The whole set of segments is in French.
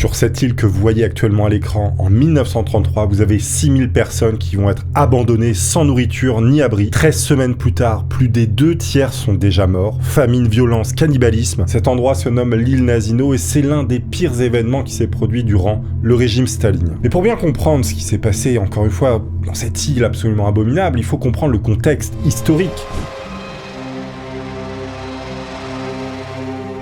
Sur cette île que vous voyez actuellement à l'écran, en 1933, vous avez 6000 personnes qui vont être abandonnées sans nourriture ni abri. 13 semaines plus tard, plus des 2/3 sont déjà morts. Famine, violence, cannibalisme. Cet endroit se nomme l'île Nazino et c'est l'un des pires événements qui s'est produit durant le régime stalinien. Mais pour bien comprendre ce qui s'est passé, encore une fois, dans cette île absolument abominable, il faut comprendre le contexte historique.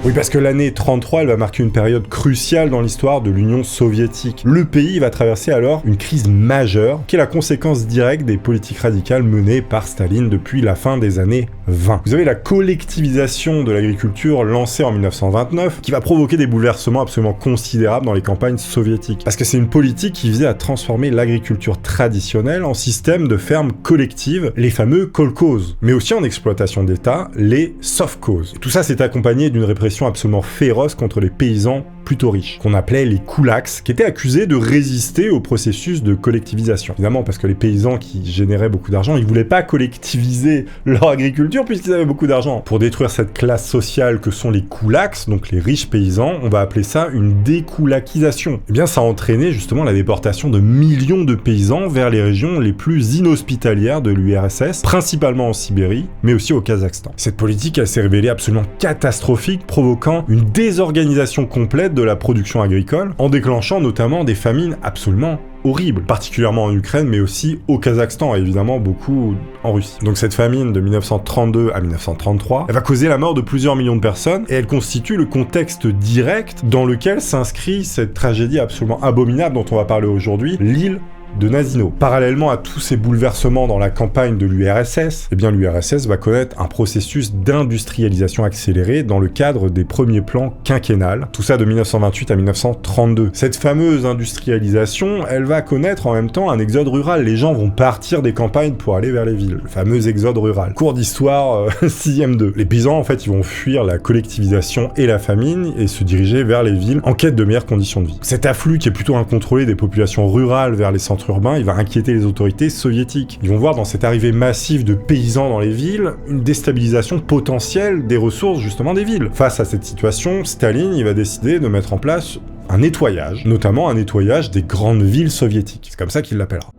Oui, parce que l'année 33, elle va marquer une période cruciale dans l'histoire de l'Union soviétique. Le pays va traverser alors une crise majeure, qui est la conséquence directe des politiques radicales menées par Staline depuis la fin des années 20. Vous avez la collectivisation de l'agriculture lancée en 1929, qui va provoquer des bouleversements absolument considérables dans les campagnes soviétiques. Parce que c'est une politique qui visait à transformer l'agriculture traditionnelle en système de fermes collectives, les fameux kolkhozes, mais aussi en exploitation d'État, les sovkhozes. Tout ça s'est accompagné d'une répression absolument féroce contre les paysans plutôt riches, qu'on appelait les koulaks, qui étaient accusés de résister au processus de collectivisation. Évidemment, parce que les paysans qui généraient beaucoup d'argent, ils voulaient pas collectiviser leur agriculture puisqu'ils avaient beaucoup d'argent. Pour détruire cette classe sociale que sont les koulaks, donc les riches paysans, on va appeler ça une dékoulakisation. Eh bien, ça a entraîné justement la déportation de millions de paysans vers les régions les plus inhospitalières de l'URSS, principalement en Sibérie, mais aussi au Kazakhstan. Cette politique, elle s'est révélée absolument catastrophique, provoquant une désorganisation complète de la production agricole, en déclenchant notamment des famines absolument horribles, particulièrement en Ukraine, mais aussi au Kazakhstan, et évidemment beaucoup en Russie. Donc cette famine de 1932 à 1933, elle va causer la mort de plusieurs millions de personnes, et elle constitue le contexte direct dans lequel s'inscrit cette tragédie absolument abominable dont on va parler aujourd'hui, l'île de Nazino. Parallèlement à tous ces bouleversements dans la campagne de l'URSS, eh bien l'URSS va connaître un processus d'industrialisation accélérée dans le cadre des premiers plans quinquennals, tout ça de 1928 à 1932. Cette fameuse industrialisation, elle va connaître en même temps un exode rural. Les gens vont partir des campagnes pour aller vers les villes, le fameux exode rural. Cours d'histoire 6ème 2. Les paysans, en fait, ils vont fuir la collectivisation et la famine et se diriger vers les villes en quête de meilleures conditions de vie. Cet afflux qui est plutôt incontrôlé des populations rurales vers les centres urbain, il va inquiéter les autorités soviétiques. Ils vont voir dans cette arrivée massive de paysans dans les villes une déstabilisation potentielle des ressources justement des villes. Face à cette situation, Staline il va décider de mettre en place un nettoyage, notamment un nettoyage des grandes villes soviétiques. C'est comme ça qu'il l'appellera.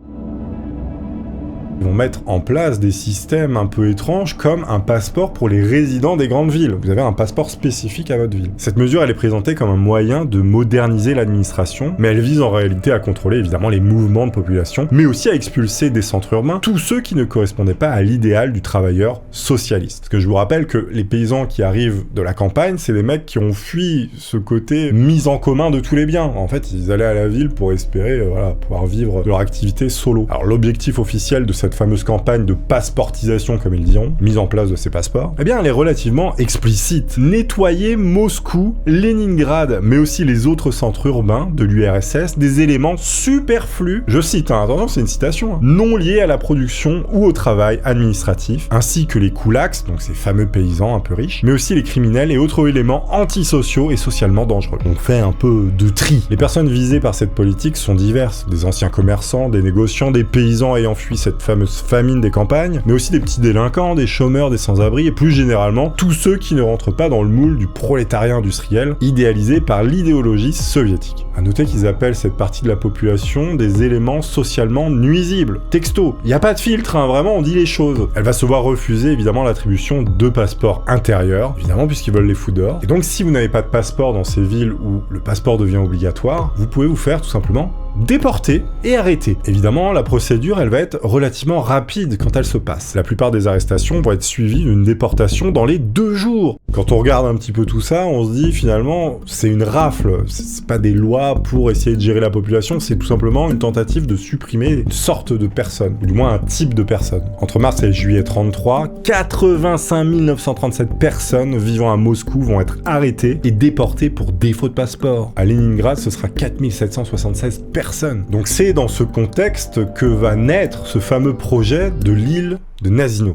Ils vont mettre en place des systèmes un peu étranges comme un passeport pour les résidents des grandes villes. Vous avez un passeport spécifique à votre ville. Cette mesure, elle est présentée comme un moyen de moderniser l'administration, mais elle vise en réalité à contrôler évidemment les mouvements de population, mais aussi à expulser des centres urbains tous ceux qui ne correspondaient pas à l'idéal du travailleur socialiste. Parce que je vous rappelle que les paysans qui arrivent de la campagne, c'est des mecs qui ont fui ce côté mise en commun de tous les biens. En fait, ils allaient à la ville pour espérer pouvoir vivre de leur activité solo. Alors l'objectif officiel de cette fameuse campagne de passeportisation, comme ils diront, mise en place de ces passeports, eh bien elle est relativement explicite. Nettoyer Moscou, Leningrad, mais aussi les autres centres urbains de l'URSS, des éléments superflus, je cite, attention c'est une citation, non liés à la production ou au travail administratif, ainsi que les koulaks, donc ces fameux paysans un peu riches, mais aussi les criminels et autres éléments antisociaux et socialement dangereux. On fait un peu de tri. Les personnes visées par cette politique sont diverses, des anciens commerçants, des négociants, des paysans ayant fui cette fameuse famine des campagnes, mais aussi des petits délinquants, des chômeurs, des sans-abri, et plus généralement, tous ceux qui ne rentrent pas dans le moule du prolétariat industriel, idéalisé par l'idéologie soviétique. À noter qu'ils appellent cette partie de la population des éléments socialement nuisibles. Texto, il n'y a pas de filtre, vraiment, on dit les choses. Elle va se voir refuser, évidemment, l'attribution de passeports intérieurs, évidemment, puisqu'ils veulent les foutre dehors. Et donc, si vous n'avez pas de passeport dans ces villes où le passeport devient obligatoire, vous pouvez vous faire, tout simplement, déporter et arrêter. Évidemment, la procédure, elle va être relativement rapide quand elle se passe. La plupart des arrestations vont être suivies d'une déportation dans les 2 jours. Quand on regarde un petit peu tout ça, on se dit finalement, c'est une rafle. C'est pas des lois pour essayer de gérer la population, c'est tout simplement une tentative de supprimer une sorte de personne, ou du moins un type de personne. Entre mars et juillet 33, 85 937 personnes vivant à Moscou vont être arrêtées et déportées pour défaut de passeport. À Leningrad, ce sera 4776 personnes. Donc c'est dans ce contexte que va naître ce fameux projet de l'île de Nazino.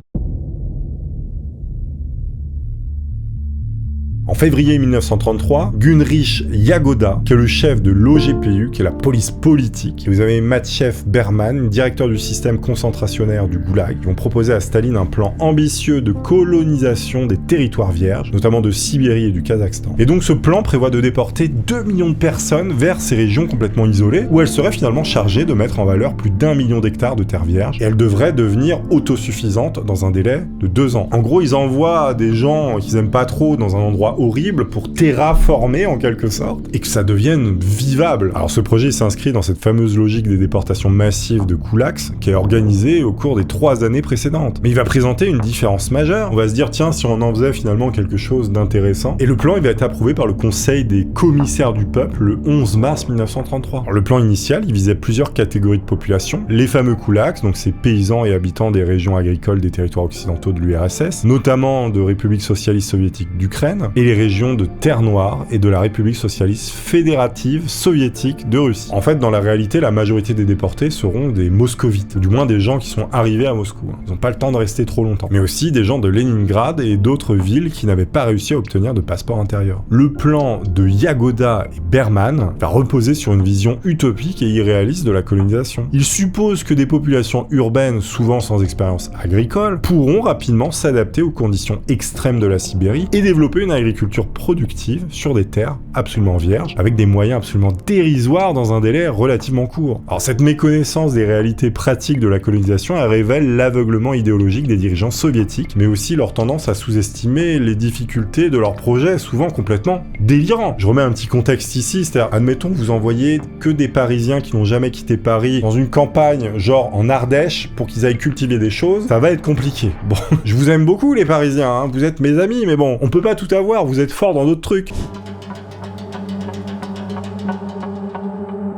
En février 1933, Gunrich Jagoda, qui est le chef de l'OGPU, qui est la police politique, et vous avez Matiev Berman, directeur du système concentrationnaire du Goulag, qui ont proposé à Staline un plan ambitieux de colonisation des territoires vierges, notamment de Sibérie et du Kazakhstan. Et donc ce plan prévoit de déporter 2 millions de personnes vers ces régions complètement isolées, où elles seraient finalement chargées de mettre en valeur plus d'1 million d'hectares de terres vierges, et elles devraient devenir autosuffisantes dans un délai de 2 ans. En gros, ils envoient des gens qu'ils aiment pas trop dans un endroit horrible pour terraformer en quelque sorte, et que ça devienne vivable. Alors ce projet s'inscrit dans cette fameuse logique des déportations massives de Kulaks, qui est organisée au cours des 3 années précédentes. Mais il va présenter une différence majeure. On va se dire, tiens, si on en faisait finalement quelque chose d'intéressant. Et le plan, il va être approuvé par le Conseil des commissaires du peuple le 11 mars 1933. Alors, le plan initial, il visait plusieurs catégories de population. Les fameux Kulaks, donc ces paysans et habitants des régions agricoles des territoires occidentaux de l'URSS, notamment de République socialiste soviétique d'Ukraine, et les régions de Terre Noire et de la République socialiste fédérative soviétique de Russie. En fait, dans la réalité, la majorité des déportés seront des moscovites, du moins des gens qui sont arrivés à Moscou. Ils n'ont pas le temps de rester trop longtemps. Mais aussi des gens de Leningrad et d'autres villes qui n'avaient pas réussi à obtenir de passeport intérieur. Le plan de Jagoda et Berman va reposer sur une vision utopique et irréaliste de la colonisation. Il suppose que des populations urbaines, souvent sans expérience agricole, pourront rapidement s'adapter aux conditions extrêmes de la Sibérie et développer une agriculture productive sur des terres absolument vierges, avec des moyens absolument dérisoires dans un délai relativement court. Alors cette méconnaissance des réalités pratiques de la colonisation, elle révèle l'aveuglement idéologique des dirigeants soviétiques, mais aussi leur tendance à sous-estimer les difficultés de leurs projets, souvent complètement délirants. Je remets un petit contexte ici, c'est-à-dire, admettons que vous envoyez que des Parisiens qui n'ont jamais quitté Paris dans une campagne, genre en Ardèche, pour qu'ils aillent cultiver des choses, ça va être compliqué. Bon, je vous aime beaucoup les Parisiens, hein, vous êtes mes amis, mais bon, on peut pas tout avoir, vous êtes forts dans d'autres trucs.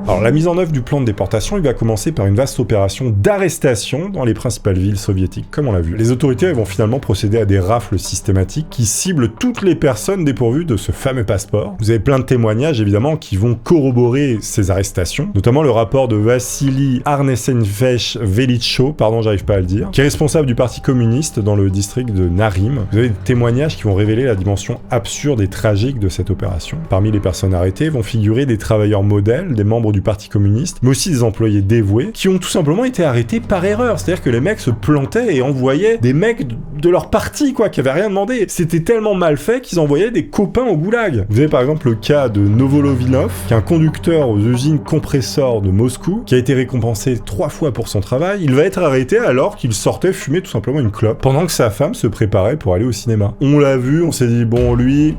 Alors la mise en œuvre du plan de déportation, il va commencer par une vaste opération d'arrestation dans les principales villes soviétiques, comme on l'a vu. Les autorités vont finalement procéder à des rafles systématiques qui ciblent toutes les personnes dépourvues de ce fameux passeport. Vous avez plein de témoignages évidemment qui vont corroborer ces arrestations, notamment le rapport de Vassili Arnesenfech Velitcho, pardon j'arrive pas à le dire, qui est responsable du parti communiste dans le district de Narim. Vous avez des témoignages qui vont révéler la dimension absurde et tragique de cette opération. Parmi les personnes arrêtées vont figurer des travailleurs modèles, des membres du Parti communiste, mais aussi des employés dévoués qui ont tout simplement été arrêtés par erreur. C'est-à-dire que les mecs se plantaient et envoyaient des mecs de leur parti, quoi, qui avaient rien demandé. C'était tellement mal fait qu'ils envoyaient des copains au goulag. Vous avez par exemple le cas de Novolovinov, qui est un conducteur aux usines compresseurs de Moscou, qui a été récompensé 3 fois pour son travail. Il va être arrêté alors qu'il sortait fumer tout simplement une clope, pendant que sa femme se préparait pour aller au cinéma. On l'a vu, on s'est dit, bon, lui...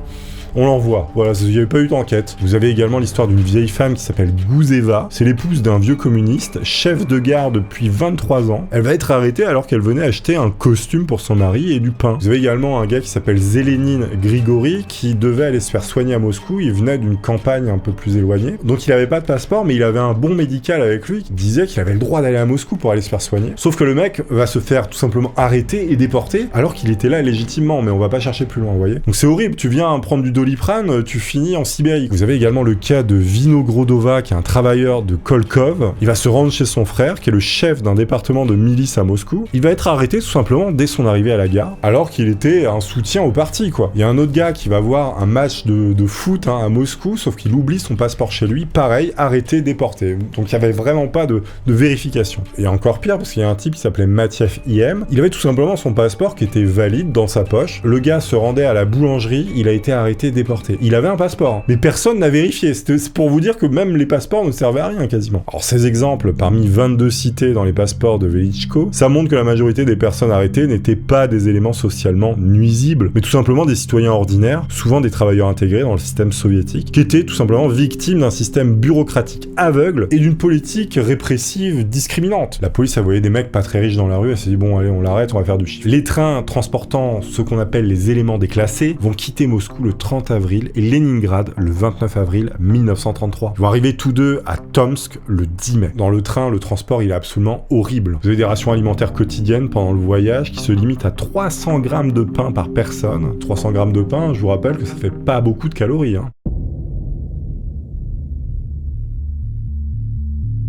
on l'envoie. Voilà, il n'y avait pas eu d'enquête. Vous avez également l'histoire d'une vieille femme qui s'appelle Gouzeva. C'est l'épouse d'un vieux communiste, chef de gare depuis 23 ans. Elle va être arrêtée alors qu'elle venait acheter un costume pour son mari et du pain. Vous avez également un gars qui s'appelle Zelenine Grigori qui devait aller se faire soigner à Moscou. Il venait d'une campagne un peu plus éloignée. Donc il n'avait pas de passeport, mais il avait un bon médical avec lui qui disait qu'il avait le droit d'aller à Moscou pour aller se faire soigner. Sauf que le mec va se faire tout simplement arrêter et déporter alors qu'il était là légitimement. Mais on va pas chercher plus loin, vous voyez. Donc c'est horrible. Tu viens prendre du Doliprane, tu finis en Sibérie. Vous avez également le cas de Vinogrodova, qui est un travailleur de Kolkov. Il va se rendre chez son frère, qui est le chef d'un département de milice à Moscou. Il va être arrêté tout simplement dès son arrivée à la gare, alors qu'il était un soutien au parti, quoi. Il y a un autre gars qui va voir un match de foot à Moscou, sauf qu'il oublie son passeport chez lui. Pareil, arrêté, déporté. Donc il y avait vraiment pas de vérification. Et encore pire, parce qu'il y a un type qui s'appelait Matiev IM. Il avait tout simplement son passeport qui était valide dans sa poche. Le gars se rendait à la boulangerie, il a été arrêté, déporté. Il avait un passeport, mais personne n'a vérifié. C'est pour vous dire que même les passeports ne servaient à rien quasiment. Alors ces exemples, parmi 22 cités dans les passeports de Velichko, ça montre que la majorité des personnes arrêtées n'étaient pas des éléments socialement nuisibles, mais tout simplement des citoyens ordinaires, souvent des travailleurs intégrés dans le système soviétique, qui étaient tout simplement victimes d'un système bureaucratique aveugle et d'une politique répressive discriminante. La police a voyé des mecs pas très riches dans la rue, elle s'est dit bon allez on l'arrête, on va faire du chiffre. Les trains transportant ce qu'on appelle les éléments déclassés vont quitter Moscou le 30 avril et Leningrad le 29 avril 1933. Ils vont arriver tous deux à Tomsk le 10 mai. Dans le train, le transport il est absolument horrible. Vous avez des rations alimentaires quotidiennes pendant le voyage qui se limitent à 300 grammes de pain par personne. 300 grammes de pain, je vous rappelle que ça fait pas beaucoup de calories, hein.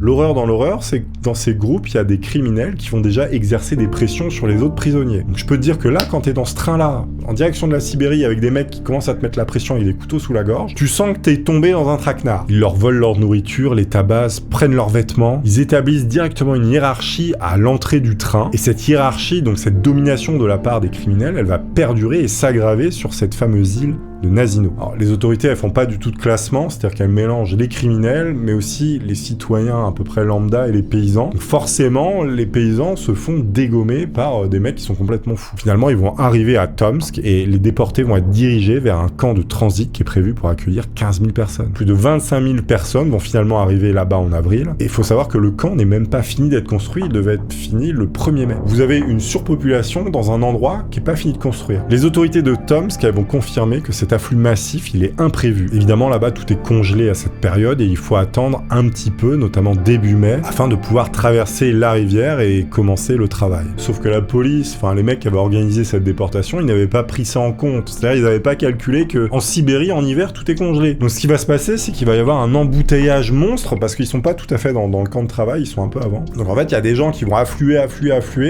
L'horreur dans l'horreur, c'est que dans ces groupes, il y a des criminels qui vont déjà exercer des pressions sur les autres prisonniers. Donc je peux te dire que là, quand t'es dans ce train-là, en direction de la Sibérie, avec des mecs qui commencent à te mettre la pression et des couteaux sous la gorge, tu sens que t'es tombé dans un traquenard. Ils leur volent leur nourriture, les tabassent, prennent leurs vêtements, ils établissent directement une hiérarchie à l'entrée du train, et cette hiérarchie, donc cette domination de la part des criminels, elle va perdurer et s'aggraver sur cette fameuse île de Nazino. Alors, les autorités, elles font pas du tout de classement, c'est-à-dire qu'elles mélangent les criminels, mais aussi les citoyens à peu près lambda et les paysans. Donc, forcément, les paysans se font dégommer par des mecs qui sont complètement fous. Finalement, ils vont arriver à Tomsk et les déportés vont être dirigés vers un camp de transit qui est prévu pour accueillir 15 000 personnes. Plus de 25 000 personnes vont finalement arriver là-bas en avril. Et il faut savoir que le camp n'est même pas fini d'être construit, il devait être fini le 1er mai. Vous avez une surpopulation dans un endroit qui est pas fini de construire. Les autorités de Tomsk, elles vont confirmer que cet afflux massif, il est imprévu. Évidemment, là-bas, tout est congelé à cette période et il faut attendre un petit peu, notamment début mai, afin de pouvoir traverser la rivière et commencer le travail. Sauf que la police, les mecs qui avaient organisé cette déportation, ils n'avaient pas pris ça en compte. C'est-à-dire, ils n'avaient pas calculé que en Sibérie, en hiver, tout est congelé. Donc, ce qui va se passer, c'est qu'il va y avoir un embouteillage monstre parce qu'ils sont pas tout à fait dans le camp de travail, ils sont un peu avant. Donc, en fait, il y a des gens qui vont affluer.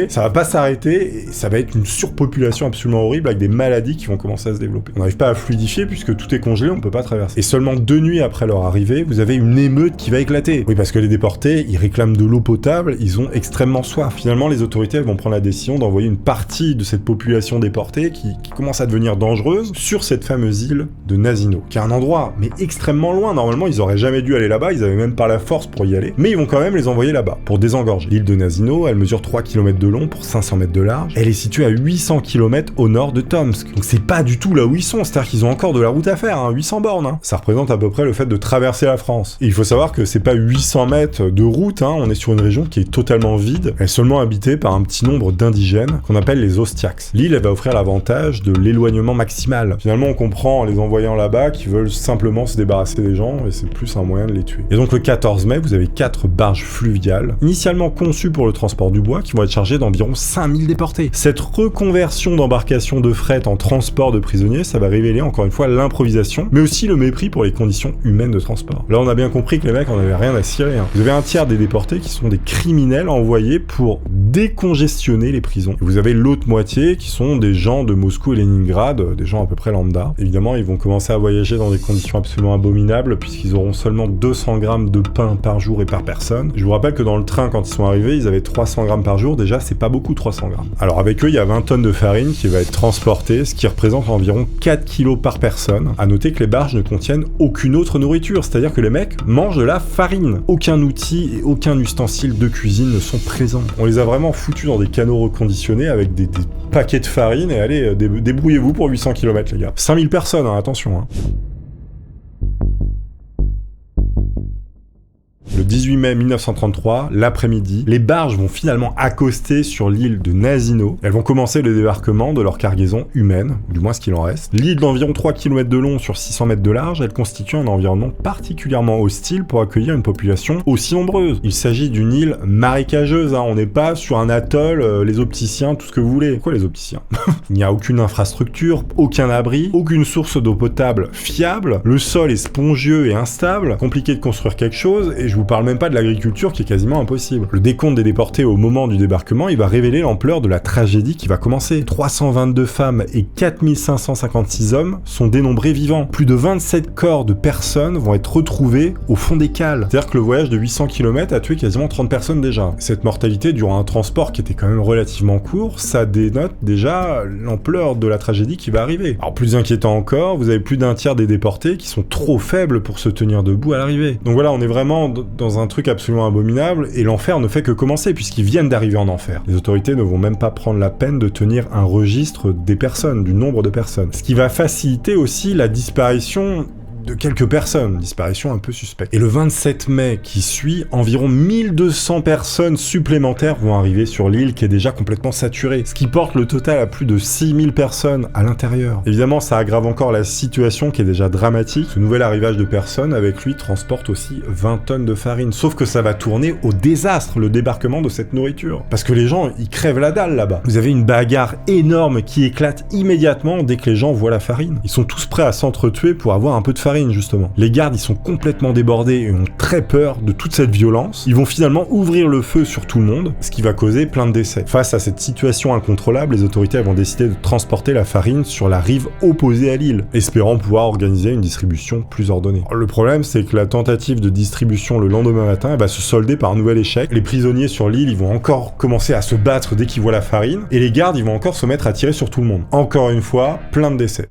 Ça va pas s'arrêter et ça va être une surpopulation absolument horrible avec des maladies qui vont commencer à se développer. On n'arrive pas à fluidifier puisque tout est congelé, on peut pas traverser. Et seulement 2 nuits après leur arrivée, vous avez une émeute qui va éclater. Oui, parce que les déportés, ils réclament de l'eau potable, ils ont extrêmement soif. Finalement, les autorités vont prendre la décision d'envoyer une partie de cette population déportée qui commence à devenir dangereuse sur cette fameuse île de Nazino, qui est un endroit, mais extrêmement loin. Normalement, ils auraient jamais dû aller là-bas, ils avaient même pas la force pour y aller. Mais ils vont quand même les envoyer là-bas, pour désengorger. L'île de Nazino, elle mesure 3 km de long pour 500 mètres de large. Elle est située à 800 km au nord de Tomsk. Donc c'est pas du tout là où ils sont, c'est-à-dire qu'ils ont encore de la route à faire, 800 bornes. Ça représente à peu près le fait de traverser la France. Et il faut savoir que c'est pas 800 mètres de route, on est sur une région qui est totalement vide. Elle est seulement habitée par un petit nombre d'indigènes qu'on appelle les Ostiaks. L'île, elle va offrir l'avantage de l'éloignement maximal. Finalement, on comprend en les envoyant là-bas qu'ils veulent simplement se débarrasser des gens et c'est plus un moyen de les tuer. Et donc le 14 mai, vous avez 4 barges fluviales, initialement conçues pour le transport du bois, qui vont être chargées d'environ 5000 déportés. Cette reconversion d'embarcation de fret en transport de prisonniers, ça va révéler encore une fois l'improvisation, mais aussi le mépris pour les conditions humaines de transport. Là, on a bien compris que les mecs en avaient rien à cirer. Vous avez un tiers des déportés qui sont des criminels envoyés pour décongestionner les prisons. Et vous avez l'autre moitié qui sont des gens de Moscou et Leningrad, des gens à peu près lambda. Évidemment, ils vont commencer à voyager dans des conditions absolument abominables puisqu'ils auront seulement 200 grammes de pain par jour et par personne. Je vous rappelle que dans le train, quand ils sont arrivés, ils avaient 300 grammes par jour. Déjà, c'est pas beaucoup 300 grammes. Alors avec eux, il y a 20 tonnes de farine qui va être transportée, ce qui représente environ 4 kilos par personne. À noter que les barges ne contiennent aucune autre nourriture, c'est-à-dire que les mecs mangent de la farine. Aucun outil et aucun ustensile de cuisine ne sont présents. On les a vraiment foutus dans des canaux reconditionnés avec des paquets de farine et allez, débrouillez-vous pour 800 km les gars. 5000 personnes, attention. Le 18 mai 1933, l'après-midi, les barges vont finalement accoster sur l'île de Nazino. Elles vont commencer le débarquement de leur cargaison humaine, du moins ce qu'il en reste. L'île d'environ 3 km de long sur 600 mètres de large, elle constitue un environnement particulièrement hostile pour accueillir une population aussi nombreuse. Il s'agit d'une île marécageuse, on n'est pas sur un atoll, les opticiens, tout ce que vous voulez. Quoi les opticiens? Il n'y a aucune infrastructure, aucun abri, aucune source d'eau potable fiable, le sol est spongieux et instable, compliqué de construire quelque chose, et je vous parle même pas de l'agriculture qui est quasiment impossible. Le décompte des déportés au moment du débarquement, il va révéler l'ampleur de la tragédie qui va commencer. 322 femmes et 4556 hommes sont dénombrés vivants. Plus de 27 corps de personnes vont être retrouvés au fond des cales. C'est-à-dire que le voyage de 800 km a tué quasiment 30 personnes déjà. Cette mortalité durant un transport qui était quand même relativement court, ça dénote déjà l'ampleur de la tragédie qui va arriver. Alors plus inquiétant encore, vous avez plus d'un tiers des déportés qui sont trop faibles pour se tenir debout à l'arrivée. Donc voilà, on est vraiment dans un truc absolument abominable et l'enfer ne fait que commencer puisqu'ils viennent d'arriver en enfer. Les autorités ne vont même pas prendre la peine de tenir un registre des personnes, du nombre de personnes. Ce qui va faciliter aussi la disparition de quelques personnes, disparition un peu suspecte. Et le 27 mai qui suit, environ 1200 personnes supplémentaires vont arriver sur l'île qui est déjà complètement saturée, ce qui porte le total à plus de 6000 personnes à l'intérieur. Évidemment, ça aggrave encore la situation qui est déjà dramatique. Ce nouvel arrivage de personnes avec lui transporte aussi 20 tonnes de farine. Sauf que ça va tourner au désastre, le débarquement de cette nourriture. Parce que les gens, ils crèvent la dalle là-bas. Vous avez une bagarre énorme qui éclate immédiatement dès que les gens voient la farine. Ils sont tous prêts à s'entretuer pour avoir un peu de farine. farine justement. Les gardes ils sont complètement débordés et ont très peur de toute cette violence. Ils vont finalement ouvrir le feu sur tout le monde, ce qui va causer plein de décès. Face à cette situation incontrôlable, les autorités vont décider de transporter la farine sur la rive opposée à l'île, espérant pouvoir organiser une distribution plus ordonnée. Le problème c'est que la tentative de distribution le lendemain matin va se solder par un nouvel échec. Les prisonniers sur l'île ils vont encore commencer à se battre dès qu'ils voient la farine, et les gardes ils vont encore se mettre à tirer sur tout le monde. Encore une fois, plein de décès.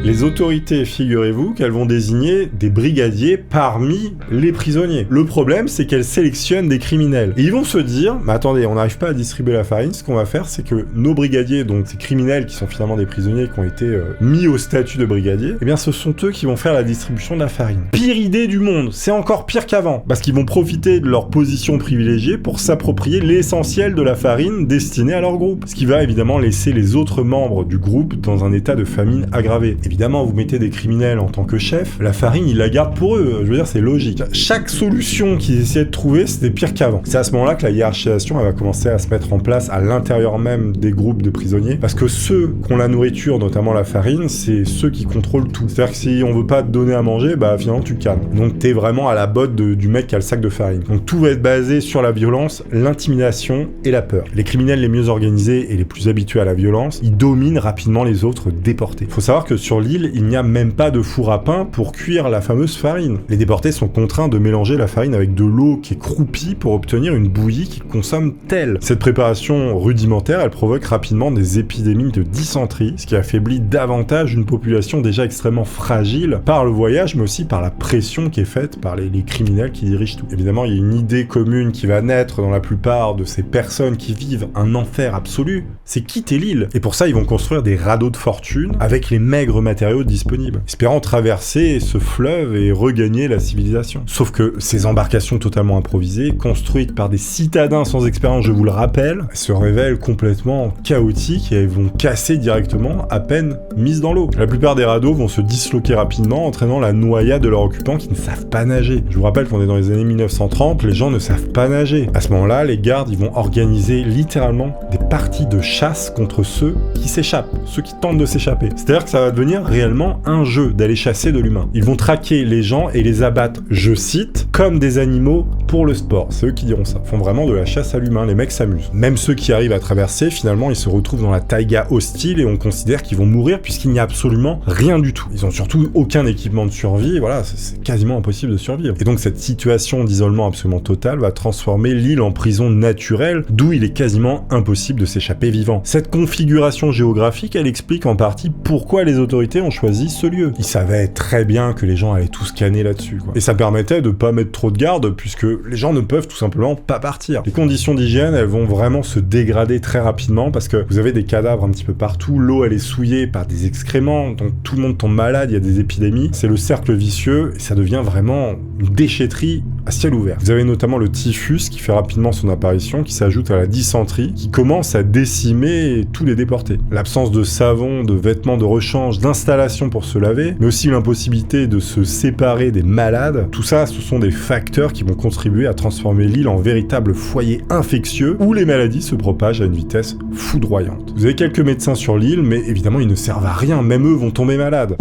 Les autorités, figurez-vous qu'elles vont désigner des brigadiers parmi les prisonniers. Le problème, c'est qu'elles sélectionnent des criminels. Et ils vont se dire, mais attendez, on n'arrive pas à distribuer la farine, ce qu'on va faire, c'est que nos brigadiers, donc ces criminels qui sont finalement des prisonniers qui ont été mis au statut de brigadier, eh bien ce sont eux qui vont faire la distribution de la farine. Pire idée du monde, c'est encore pire qu'avant, parce qu'ils vont profiter de leur position privilégiée pour s'approprier l'essentiel de la farine destinée à leur groupe. Ce qui va évidemment laisser les autres membres du groupe dans un état de famine aggravé. Évidemment, vous mettez des criminels en tant que chef, la farine, ils la gardent pour eux. Je veux dire, c'est logique. Chaque solution qu'ils essayaient de trouver, c'était pire qu'avant. C'est à ce moment-là que la hiérarchisation, elle va commencer à se mettre en place à l'intérieur même des groupes de prisonniers, parce que ceux qui ont la nourriture, notamment la farine, c'est ceux qui contrôlent tout. C'est-à-dire que si on veut pas te donner à manger, bah finalement tu calmes. Donc t'es vraiment à la botte du mec qui a le sac de farine. Donc tout va être basé sur la violence, l'intimidation et la peur. Les criminels les mieux organisés et les plus habitués à la violence, ils dominent rapidement les autres déportés. Faut savoir que sur l'île, il n'y a même pas de four à pain pour cuire la fameuse farine. Les déportés sont contraints de mélanger la farine avec de l'eau qui est croupie pour obtenir une bouillie qui consomme telle. Cette préparation rudimentaire, elle provoque rapidement des épidémies de dysenterie, ce qui affaiblit davantage une population déjà extrêmement fragile par le voyage, mais aussi par la pression qui est faite par les criminels qui dirigent tout. Évidemment, il y a une idée commune qui va naître dans la plupart de ces personnes qui vivent un enfer absolu, c'est quitter l'île. Et pour ça, ils vont construire des radeaux de fortune avec les maigres matériaux disponibles, espérant traverser ce fleuve et regagner la civilisation. Sauf que ces embarcations totalement improvisées, construites par des citadins sans expérience, je vous le rappelle, se révèlent complètement chaotiques et elles vont casser directement à peine mises dans l'eau. La plupart des radeaux vont se disloquer rapidement, entraînant la noyade de leurs occupants qui ne savent pas nager. Je vous rappelle qu'on est dans les années 1930, les gens ne savent pas nager. À ce moment-là, les gardes, ils vont organiser littéralement des parties de chasse contre ceux qui s'échappent, ceux qui tentent de s'échapper. C'est-à-dire que ça va devenir réellement un jeu d'aller chasser de l'humain. Ils vont traquer les gens et les abattre, je cite, comme des animaux pour le sport. C'est eux qui diront ça. Ils font vraiment de la chasse à l'humain, les mecs s'amusent. Même ceux qui arrivent à traverser, finalement, ils se retrouvent dans la taïga hostile et on considère qu'ils vont mourir puisqu'il n'y a absolument rien du tout. Ils ont surtout aucun équipement de survie, voilà, c'est quasiment impossible de survivre. Et donc cette situation d'isolement absolument total va transformer l'île en prison naturelle, d'où il est quasiment impossible de s'échapper vivant. Cette configuration géographique, elle explique en partie pourquoi les autorités ont choisi ce lieu. Ils savaient très bien que les gens allaient tout scanner là-dessus, quoi. Et ça permettait de pas mettre trop de garde, puisque les gens ne peuvent tout simplement pas partir. Les conditions d'hygiène, elles vont vraiment se dégrader très rapidement, parce que vous avez des cadavres un petit peu partout, l'eau elle est souillée par des excréments, donc tout le monde tombe malade, il y a des épidémies, c'est le cercle vicieux, et ça devient vraiment une déchetterie à ciel ouvert. Vous avez notamment le typhus qui fait rapidement son apparition, qui s'ajoute à la dysenterie, qui commence à décimer tous les déportés. L'absence de savon, de vêtements de rechange, d'installation pour se laver, mais aussi l'impossibilité de se séparer des malades, tout ça, ce sont des facteurs qui vont contribuer à transformer l'île en véritable foyer infectieux où les maladies se propagent à une vitesse foudroyante. Vous avez quelques médecins sur l'île, mais évidemment ils ne servent à rien, même eux vont tomber malades.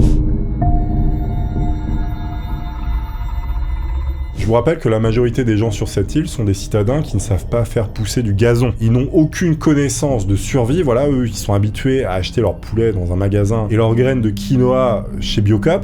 Je vous rappelle que la majorité des gens sur cette île sont des citadins qui ne savent pas faire pousser du gazon. Ils n'ont aucune connaissance de survie, voilà, eux, ils sont habitués à acheter leur poulet dans un magasin et leurs graines de quinoa chez Biocop.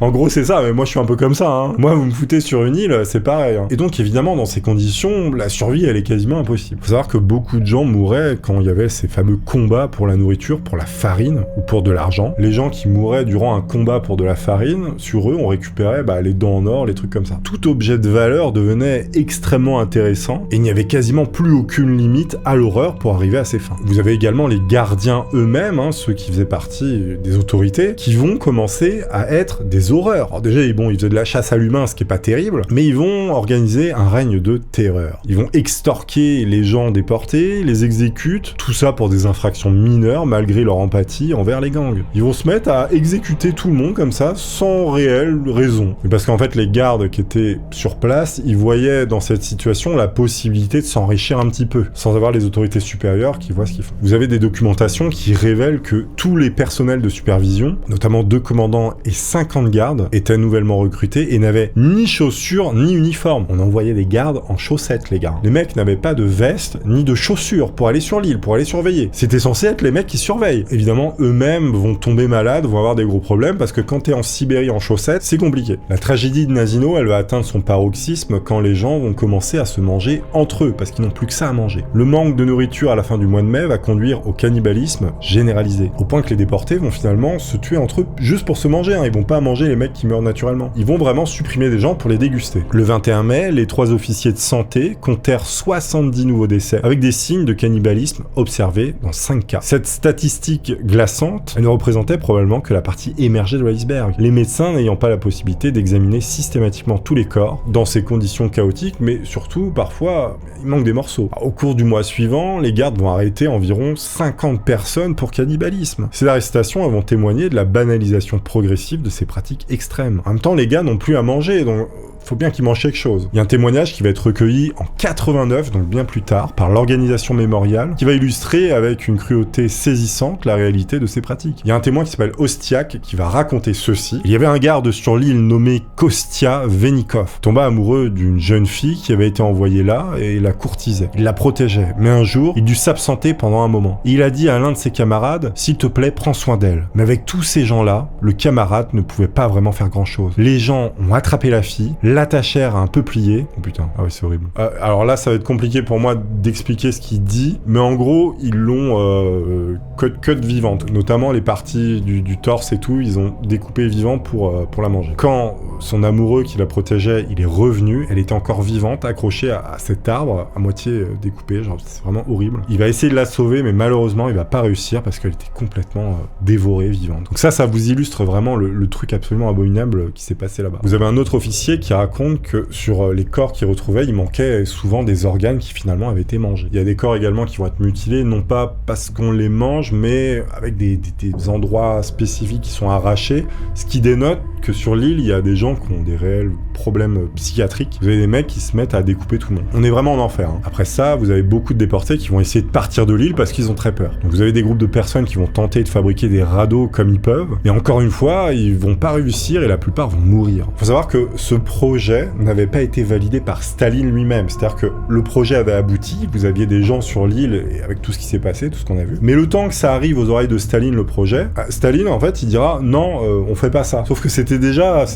En gros, c'est ça, mais moi je suis un peu comme ça, hein. Moi, vous me foutez sur une île, c'est pareil, hein. Et donc, évidemment, dans ces conditions, la survie, elle est quasiment impossible. Faut savoir que beaucoup de gens mouraient quand il y avait ces fameux combats pour la nourriture, pour la farine ou pour de l'argent. Les gens qui mouraient durant un combat pour de la farine, sur eux, on récupérait les dents en or, les trucs comme ça. Tout objet de valeur devenait extrêmement intéressant et il n'y avait quasiment plus aucune limite à l'horreur pour arriver à ses fins. Vous avez également les gardiens eux-mêmes, hein, ceux qui faisaient partie des autorités, qui vont commencer à être des horreurs. Alors déjà, ils faisaient de la chasse à l'humain, ce qui est pas terrible, mais ils vont organiser un règne de terreur. Ils vont extorquer les gens déportés, les exécutent, tout ça pour des infractions mineures malgré leur empathie envers les gangs. Ils vont se mettre à exécuter tout le monde comme ça, sans réelle raison. Mais parce qu'en fait, les gardes qui étaient étaient sur place, ils voyaient dans cette situation la possibilité de s'enrichir un petit peu, sans avoir les autorités supérieures qui voient ce qu'ils font. Vous avez des documentations qui révèlent que tous les personnels de supervision, notamment 2 commandants et 50 gardes, étaient nouvellement recrutés et n'avaient ni chaussures ni uniforme. On envoyait des gardes en chaussettes, les gars. Les mecs n'avaient pas de veste ni de chaussures pour aller sur l'île, pour aller surveiller. C'était censé être les mecs qui surveillent. Évidemment, eux-mêmes vont tomber malades, vont avoir des gros problèmes, parce que quand t'es en Sibérie en chaussettes, c'est compliqué. La tragédie de Nazino, elle va atteindre son paroxysme quand les gens vont commencer à se manger entre eux, parce qu'ils n'ont plus que ça à manger. Le manque de nourriture à la fin du mois de mai va conduire au cannibalisme généralisé, au point que les déportés vont finalement se tuer entre eux juste pour se manger, hein. Ils vont pas manger les mecs qui meurent naturellement. Ils vont vraiment supprimer des gens pour les déguster. Le 21 mai, les 3 officiers de santé comptèrent 70 nouveaux décès, avec des signes de cannibalisme observés dans 5 cas. Cette statistique glaçante, elle ne représentait probablement que la partie émergée de l'iceberg, les médecins n'ayant pas la possibilité d'examiner systématiquement tous les corps dans ces conditions chaotiques, mais surtout, parfois, il manque des morceaux. Au cours du mois suivant, les gardes vont arrêter environ 50 personnes pour cannibalisme. Ces arrestations elles vont témoigner de la banalisation progressive de ces pratiques extrêmes. En même temps, les gars n'ont plus à manger, donc faut bien qu'ils mangent quelque chose. Il y a un témoignage qui va être recueilli en 89, donc bien plus tard, par l'organisation mémoriale, qui va illustrer avec une cruauté saisissante la réalité de ces pratiques. Il y a un témoin qui s'appelle Ostiak qui va raconter ceci. Il y avait un garde sur l'île nommé Kostia Venikov, tomba amoureux d'une jeune fille qui avait été envoyée là et la courtisait. Il la protégeait, mais un jour, il dut s'absenter pendant un moment. Et il a dit à l'un de ses camarades, s'il te plaît, prends soin d'elle. Mais avec tous ces gens-là, le camarade ne pouvait pas vraiment faire grand-chose. Les gens ont attrapé la fille, l'attachèrent à un peuplier. Oh putain, ah ouais, c'est horrible. Alors là, ça va être compliqué pour moi d'expliquer ce qu'il dit, mais en gros, ils l'ont cut vivante, notamment les parties du torse et tout, ils ont découpé vivant pour la manger. Quand son amoureux qui la protégeait, il est revenu, elle était encore vivante, accrochée à cet arbre, à moitié découpé, genre c'est vraiment horrible. Il va essayer de la sauver, mais malheureusement, il va pas réussir parce qu'elle était complètement dévorée, vivante. Donc ça vous illustre vraiment le truc absolument abominable qui s'est passé là-bas. Vous avez un autre officier qui raconte que sur les corps qu'il retrouvait, il manquait souvent des organes qui finalement avaient été mangés. Il y a des corps également qui vont être mutilés, non pas parce qu'on les mange, mais avec des endroits spécifiques qui sont arrachés, ce qui dénote que sur l'île, il y a des gens qui ont des réels problèmes psychiatriques. Vous avez des mecs qui se mettent à découper tout le monde. On est vraiment en enfer. Hein. Après ça, vous avez beaucoup de déportés qui vont essayer de partir de l'île parce qu'ils ont très peur. Donc vous avez des groupes de personnes qui vont tenter de fabriquer des radeaux comme ils peuvent, mais encore une fois, ils vont pas réussir et la plupart vont mourir. Faut savoir que ce projet n'avait pas été validé par Staline lui-même. C'est-à-dire que le projet avait abouti, vous aviez des gens sur l'île et avec tout ce qui s'est passé, tout ce qu'on a vu. Mais le temps que ça arrive aux oreilles de Staline, le projet, Staline, en fait, il dira non, on fait pas ça. Sauf que c'était déjà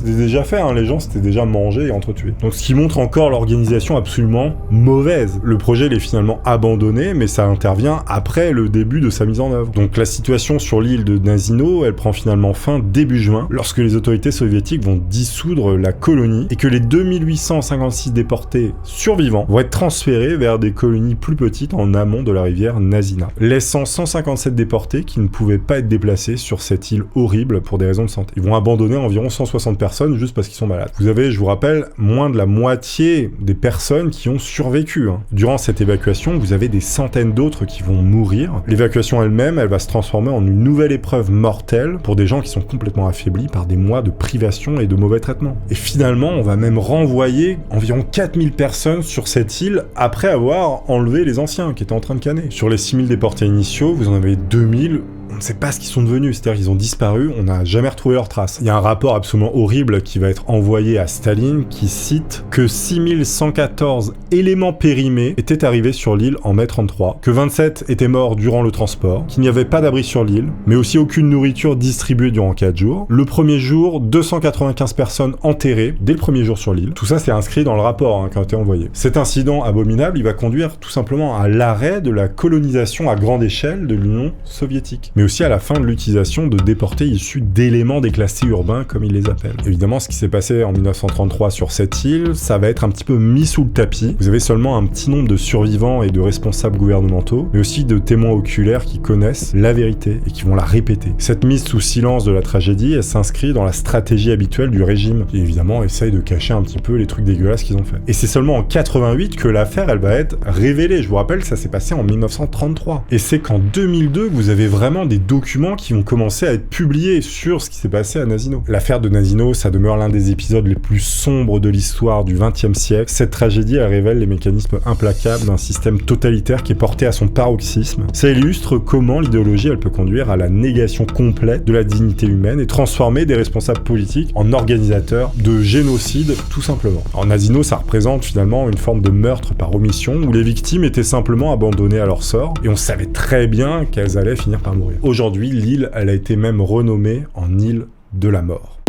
fait, hein. Les gens s'étaient déjà mangés et entretués. Donc ce qui montre encore l'organisation absolument mauvaise. Le projet, il est finalement abandonné, mais ça intervient après le début de sa mise en œuvre. Donc la situation sur l'île de Nazino, elle prend finalement fin début juin, lorsque les autorités soviétiques vont dissoudre la colonie et que les 2856 déportés survivants vont être transférés vers des colonies plus petites en amont de la rivière Nazina, laissant 157 déportés qui ne pouvaient pas être déplacés sur cette île horrible pour des raisons de santé. Ils vont abandonner environ 160 personnes juste parce qu'ils sont malades. Vous avez, je vous rappelle, moins de la moitié des personnes qui ont survécu. Hein. Durant cette évacuation, vous avez des centaines d'autres qui vont mourir. L'évacuation elle-même, elle va se transformer en une nouvelle épreuve mortelle pour des gens qui sont complètement affaiblis par des mois de privation et de mauvais traitements. Et finalement, on va même renvoyer environ 4000 personnes sur cette île après avoir enlevé les anciens qui étaient en train de canner. Sur les 6000 déportés initiaux, vous en avez 2000. On ne sait pas ce qu'ils sont devenus, c'est-à-dire qu'ils ont disparu, on n'a jamais retrouvé leurs traces. Il y a un rapport absolument horrible qui va être envoyé à Staline qui cite que 6114 éléments périmés étaient arrivés sur l'île en mai 33, que 27 étaient morts durant le transport, qu'il n'y avait pas d'abri sur l'île, mais aussi aucune nourriture distribuée durant 4 jours. Le premier jour, 295 personnes enterrées dès le premier jour sur l'île. Tout ça c'est inscrit dans le rapport qui a été envoyé. Cet incident abominable, il va conduire tout simplement à l'arrêt de la colonisation à grande échelle de l'Union soviétique, mais aussi à la fin de l'utilisation de déportés issus d'éléments déclassés urbains, comme ils les appellent. Évidemment, ce qui s'est passé en 1933 sur cette île, ça va être un petit peu mis sous le tapis. Vous avez seulement un petit nombre de survivants et de responsables gouvernementaux, mais aussi de témoins oculaires qui connaissent la vérité et qui vont la répéter. Cette mise sous silence de la tragédie, elle s'inscrit dans la stratégie habituelle du régime, qui évidemment essaye de cacher un petit peu les trucs dégueulasses qu'ils ont fait. Et c'est seulement en 88 que l'affaire, elle va être révélée. Je vous rappelle, ça s'est passé en 1933. Et c'est qu'en 2002 que vous avez vraiment des documents qui vont commencer à être publiés sur ce qui s'est passé à Nasino. L'affaire de Nasino, ça demeure l'un des épisodes les plus sombres de l'histoire du XXe siècle. Cette tragédie, elle révèle les mécanismes implacables d'un système totalitaire qui est porté à son paroxysme. Ça illustre comment l'idéologie, elle peut conduire à la négation complète de la dignité humaine et transformer des responsables politiques en organisateurs de génocide, tout simplement. En Nasino, ça représente finalement une forme de meurtre par omission où les victimes étaient simplement abandonnées à leur sort et on savait très bien qu'elles allaient finir par mourir. Aujourd'hui, l'île, elle a été même renommée en île de la mort.